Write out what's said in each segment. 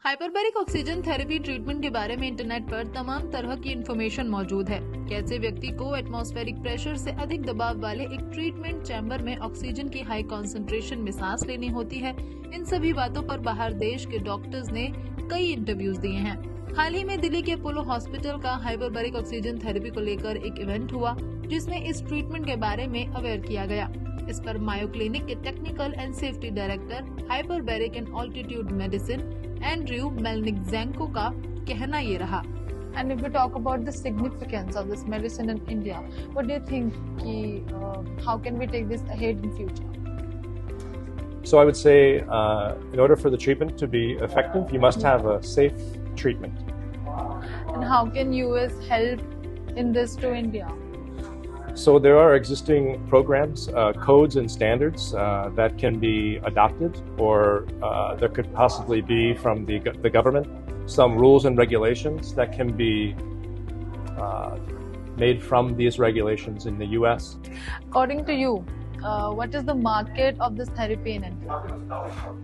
Hyperbaric oxygen therapy treatment के बारे में इंटरनेट पर तमाम तरह की इंफॉर्मेशन मौजूद है। कैसे व्यक्ति को एटमॉस्फेरिक प्रेशर से अधिक दबाव वाले एक ट्रीटमेंट चैम्बर में ऑक्सीजन की हाई कॉन्सेंट्रेशन में सांस लेनी होती है, इन सभी बातों पर बाहर देश के डॉक्टर्स ने कई इंटरव्यूज दिए हैं। हाल ही में दिल्ली के अपोलो हॉस्पिटल का हाइपरबैरिक ऑक्सीजन थेरेपी को लेकर एक इवेंट हुआ, जिसमें इस ट्रीटमेंट के बारे में अवेयर किया गया। इस पर मायो क्लिनिक के technical and safety director hyperbaric and altitude medicine Andrew Melnik Zenko का कहना ये रहा। And if we talk about the significance of this medicine in India, what do you think? How can we take this ahead in future? So I would say, in order for the treatment to be effective, you must have a safe treatment. And how can US help in this to India? So there are existing programs, codes and standards that can be adopted, or there could possibly be from the government some rules and regulations that can be made from these regulations in the US. According to you, what is the market of this therapy in India?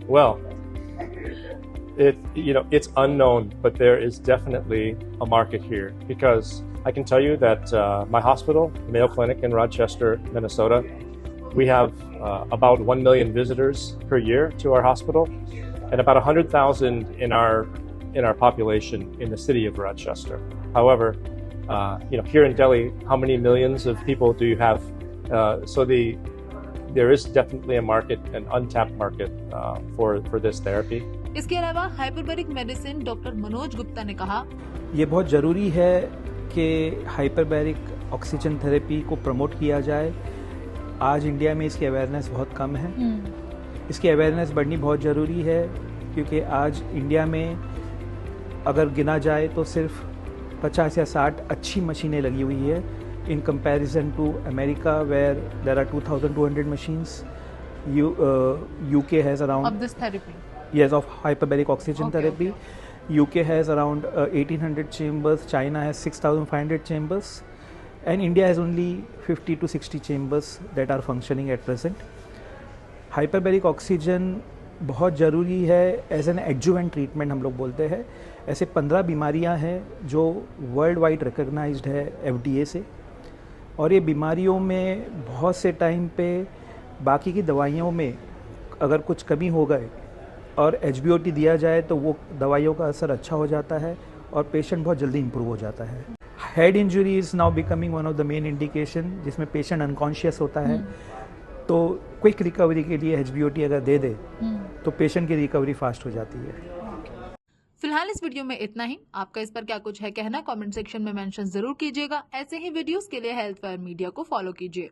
Well, it's unknown, but there is definitely a market here, because I can tell you that my hospital, Mayo Clinic in Rochester, Minnesota, we have about 1 million visitors per year to our hospital, and about 100,000 in our population in the city of Rochester. However, here in Delhi, how many millions of people do you have? So there is definitely a market, an untapped market for this therapy. इसके अलावा hyperbaric medicine doctor Manoj Gupta ने कहा, ये बहुत ज़रूरी है कि hyperbaric oxygen therapy को प्रमोट किया जाए। आज इंडिया में इसकी अवेयरनेस बहुत कम है। इसकी अवेयरनेस बढ़नी बहुत ज़रूरी है, क्योंकि आज इंडिया में अगर गिना जाए तो सिर्फ 50 या 60 अच्छी मशीनें लगी हुई है, in comparison to America where there are 2200 machines. UK has around of this therapy. Yes, of hyperbaric oxygen therapy. UK has around 1800 chambers, China has 6500 chambers, and India has only 50 to 60 chambers that are functioning at present. Hyperbaric oxygen बहुत ज़रूरी है as an adjuvant treatment, हम लोग बोलते हैं। ऐसे 15 बीमारियां हैं जो वर्ल्ड वाइड रिकग्नाइज्ड है FDA से, और ये बीमारियों में बहुत से टाइम पे बाकी की दवाइयों में अगर कुछ कमी हो गए और HBOT दिया जाए तो वो दवाइयों का असर अच्छा हो जाता है और पेशेंट बहुत जल्दी इंप्रूव हो जाता है। Head injury is now becoming one of the main indication, जिसमें पेशेंट अनकॉन्शियस होता है, तो क्विक रिकवरी के लिए HBOT अगर दे दे तो पेशेंट की रिकवरी फास्ट हो जाती है। फिलहाल इस वीडियो में इतना ही। आपका इस पर क्या कुछ है कहना, कमेंट सेक्शन में मेंशन जरूर कीजिएगा। ऐसे ही वीडियोस के लिए हेल्थ फेयर मीडिया को फॉलो कीजिए।